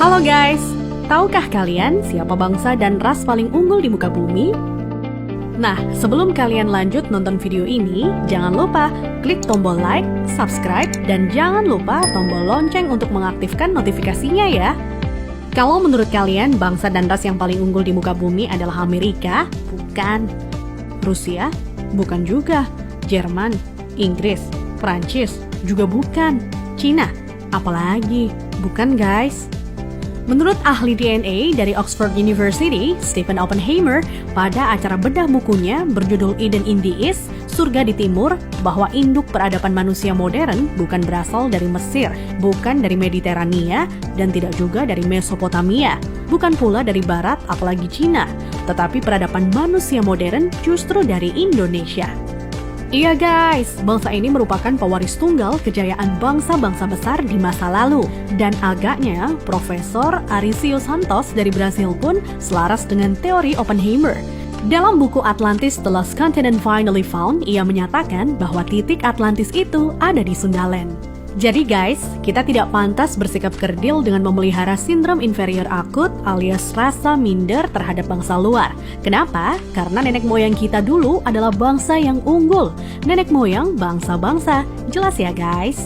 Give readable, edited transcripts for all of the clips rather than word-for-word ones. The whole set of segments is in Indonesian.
Halo guys, tahukah kalian siapa bangsa dan ras paling unggul di muka bumi? Nah, sebelum kalian lanjut nonton video ini, jangan lupa klik tombol like, subscribe, dan jangan lupa tombol lonceng untuk mengaktifkan notifikasinya ya. Kalau menurut kalian bangsa dan ras yang paling unggul di muka bumi adalah Amerika? Bukan. Rusia? Bukan juga. Jerman? Inggris? Prancis? Juga bukan. Cina? Apalagi? Bukan guys. Menurut ahli DNA dari Oxford University, Stephen Oppenheimer, pada acara bedah bukunya berjudul Eden in the East, Surga di Timur, bahwa induk peradaban manusia modern bukan berasal dari Mesir, bukan dari Mediterania, dan tidak juga dari Mesopotamia, bukan pula dari Barat apalagi Cina, tetapi peradaban manusia modern justru dari Indonesia. Iya guys, bangsa ini merupakan pewaris tunggal kejayaan bangsa-bangsa besar di masa lalu. Dan agaknya, Profesor Aricio Santos dari Brasil pun selaras dengan teori Oppenheimer. Dalam buku Atlantis The Lost Continent Finally Found, ia menyatakan bahwa titik Atlantis itu ada di Sundaland. Jadi guys, kita tidak pantas bersikap kerdil dengan memelihara sindrom inferior akut alias rasa minder terhadap bangsa luar. Kenapa? Karena nenek moyang kita dulu adalah bangsa yang unggul. Nenek moyang bangsa-bangsa. Jelas ya guys?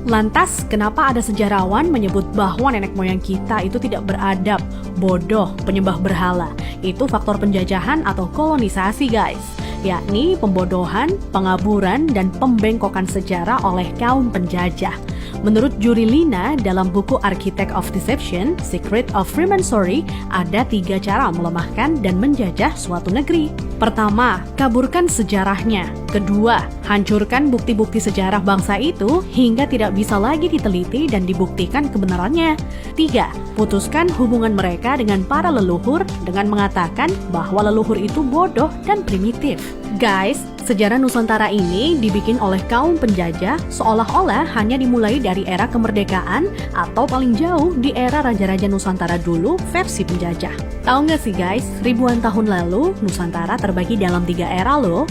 Lantas, kenapa ada sejarawan menyebut bahwa nenek moyang kita itu tidak beradab, bodoh, penyembah berhala? Itu faktor penjajahan atau kolonisasi guys, yakni pembodohan, pengaburan, dan pembengkokan sejarah oleh kaum penjajah. Menurut Juri Lina dalam buku Architect of Deception, Secret of Freemasonry, ada 3 cara melemahkan dan menjajah suatu negeri. Pertama, kaburkan sejarahnya. Kedua, hancurkan bukti-bukti sejarah bangsa itu hingga tidak bisa lagi diteliti dan dibuktikan kebenarannya. 3, putuskan hubungan mereka dengan para leluhur dengan mengatakan bahwa leluhur itu bodoh dan primitif. Guys, sejarah Nusantara ini dibikin oleh kaum penjajah seolah-olah hanya dimulai dari era kemerdekaan atau paling jauh di era Raja-Raja Nusantara dulu versi penjajah. Tahu nggak sih guys, ribuan tahun lalu Nusantara terbagi dalam 3 era loh.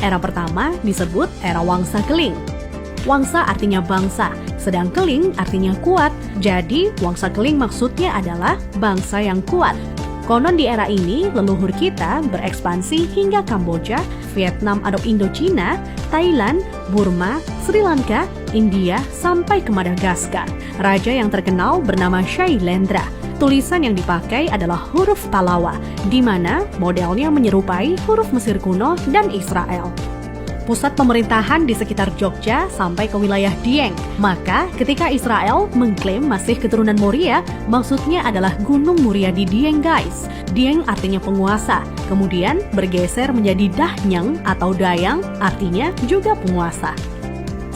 Era pertama disebut era Wangsa Keling. Wangsa artinya bangsa, sedang Keling artinya kuat. Jadi Wangsa Keling maksudnya adalah bangsa yang kuat. Konon di era ini, leluhur kita berekspansi hingga Kamboja, Vietnam atau Indochina, Thailand, Burma, Sri Lanka, India, sampai ke Madagaskar. Raja yang terkenal bernama Shailendra. Tulisan yang dipakai adalah huruf Talawa, di mana modelnya menyerupai huruf Mesir kuno dan Israel. Pusat pemerintahan di sekitar Jogja sampai ke wilayah Dieng. Maka ketika Israel mengklaim masih keturunan Moria, maksudnya adalah Gunung Muria di Dieng guys. Dieng artinya penguasa, kemudian bergeser menjadi Dahnyang atau Dayang, artinya juga penguasa.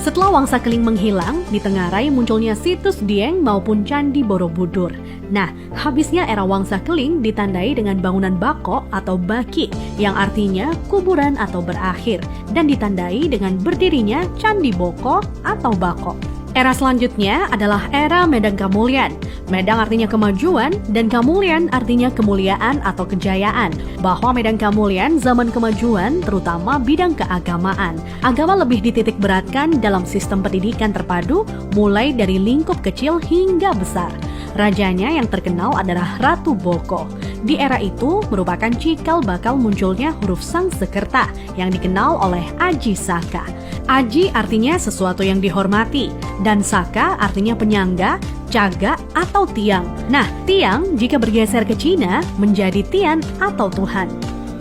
Setelah Wangsa Keling menghilang, di Tenggarai munculnya situs Dieng maupun Candi Borobudur. Nah, habisnya era Wangsa Keling ditandai dengan bangunan Bako atau Baki, yang artinya kuburan atau berakhir, dan ditandai dengan berdirinya Candi Boko atau Bako. Era selanjutnya adalah era Medang Kamulyan. Medang artinya kemajuan dan Kamulyan artinya kemuliaan atau kejayaan. Bahwa Medang Kamulyan zaman kemajuan terutama bidang keagamaan. Agama lebih dititik beratkan dalam sistem pendidikan terpadu mulai dari lingkup kecil hingga besar. Rajanya yang terkenal adalah Ratu Boko. Di era itu merupakan cikal bakal munculnya huruf Sangsekerta yang dikenal oleh Aji Saka. Aji artinya sesuatu yang dihormati, dan Saka artinya penyangga, caga, atau tiang. Nah, tiang jika bergeser ke Cina menjadi Tian atau Tuhan.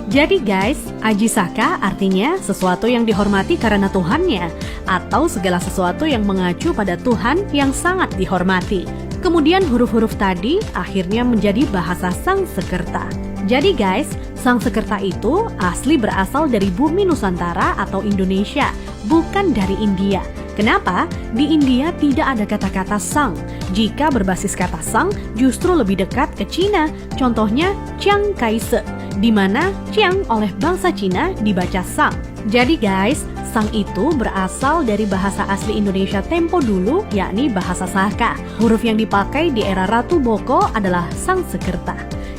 Jadi guys, Aji Saka artinya sesuatu yang dihormati karena Tuhannya, atau segala sesuatu yang mengacu pada Tuhan yang sangat dihormati. Kemudian huruf-huruf tadi akhirnya menjadi bahasa Sangsekerta. Jadi guys, Sangsekerta itu asli berasal dari bumi Nusantara atau Indonesia, bukan dari India. Kenapa? Di India tidak ada kata-kata sang. Jika berbasis kata sang, justru lebih dekat ke Cina. Contohnya Chiang Kai-shek, di mana Chiang oleh bangsa Cina dibaca sang. Jadi guys, sang itu berasal dari bahasa asli Indonesia tempo dulu, yakni bahasa Saka. Huruf yang dipakai di era Ratu Boko adalah Sangsekerta.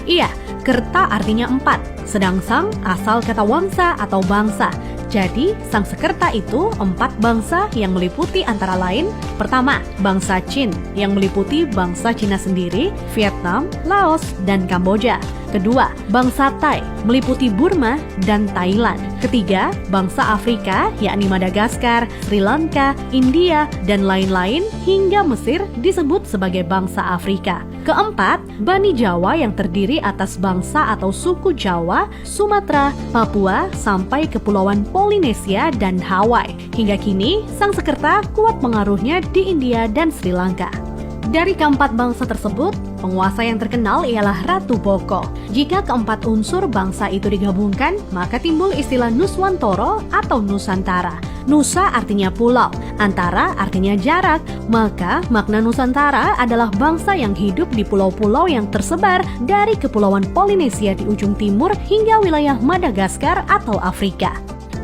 Iya, kerta artinya 4, sedang sang asal kata wangsa atau bangsa. Jadi, Sangsekerta itu 4 bangsa yang meliputi antara lain, pertama, bangsa Qin yang meliputi bangsa Cina sendiri, Vietnam, Laos, dan Kamboja. Kedua, bangsa Thai meliputi Burma dan Thailand. Ketiga, bangsa Afrika yakni Madagaskar, Sri Lanka, India, dan lain-lain hingga Mesir disebut sebagai bangsa Afrika. Keempat, Bani Jawa yang terdiri atas bangsa atau suku Jawa, Sumatera, Papua, sampai Kepulauan Polinesia dan Hawaii. Hingga kini, Sangsekerta kuat pengaruhnya di India dan Sri Lanka. Dari keempat bangsa tersebut, penguasa yang terkenal ialah Ratu Boko. Jika keempat unsur bangsa itu digabungkan, maka timbul istilah Nuswantara atau Nusantara. Nusa artinya pulau, antara artinya jarak, maka makna Nusantara adalah bangsa yang hidup di pulau-pulau yang tersebar dari Kepulauan Polinesia di ujung timur hingga wilayah Madagaskar atau Afrika.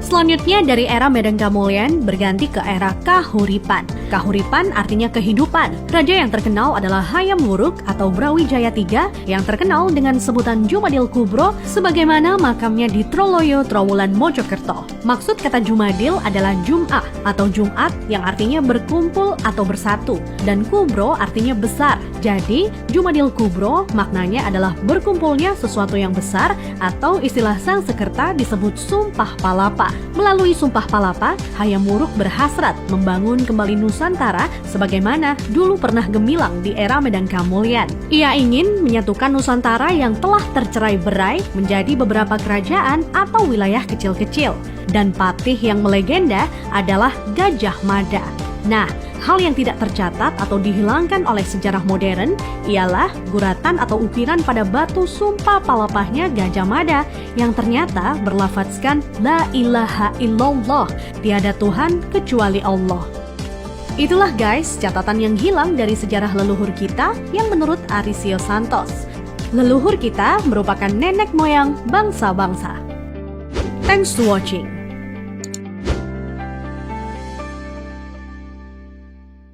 Selanjutnya dari era Medan Kamulyan berganti ke era Kahuripan. Kahuripan artinya kehidupan. Raja yang terkenal adalah Hayam Wuruk atau Brawijaya III yang terkenal dengan sebutan Jumadil Kubro sebagaimana makamnya di Troloyo, Trowulan, Mojokerto. Maksud kata Jumadil adalah Jum'ah atau Jumat yang artinya berkumpul atau bersatu dan Kubro artinya besar. Jadi Jumadil Kubro maknanya adalah berkumpulnya sesuatu yang besar atau istilah Sangsekerta disebut Sumpah Palapa. Melalui Sumpah Palapa, Hayam Wuruk berhasrat membangun kembali Nusantara sebagaimana dulu pernah gemilang di era Medan Kamulyan. Ia ingin menyatukan Nusantara yang telah tercerai-berai menjadi beberapa kerajaan atau wilayah kecil-kecil. Dan patih yang melegenda adalah Gajah Mada. Nah, hal yang tidak tercatat atau dihilangkan oleh sejarah modern ialah guratan atau ukiran pada batu sumpah palapahnya Gajah Mada yang ternyata berlafadzkan La ilaha illallah, tiada Tuhan kecuali Allah. Itulah guys catatan yang hilang dari sejarah leluhur kita yang menurut Arisio Santos. Leluhur kita merupakan nenek moyang bangsa-bangsa. Thanks to watching.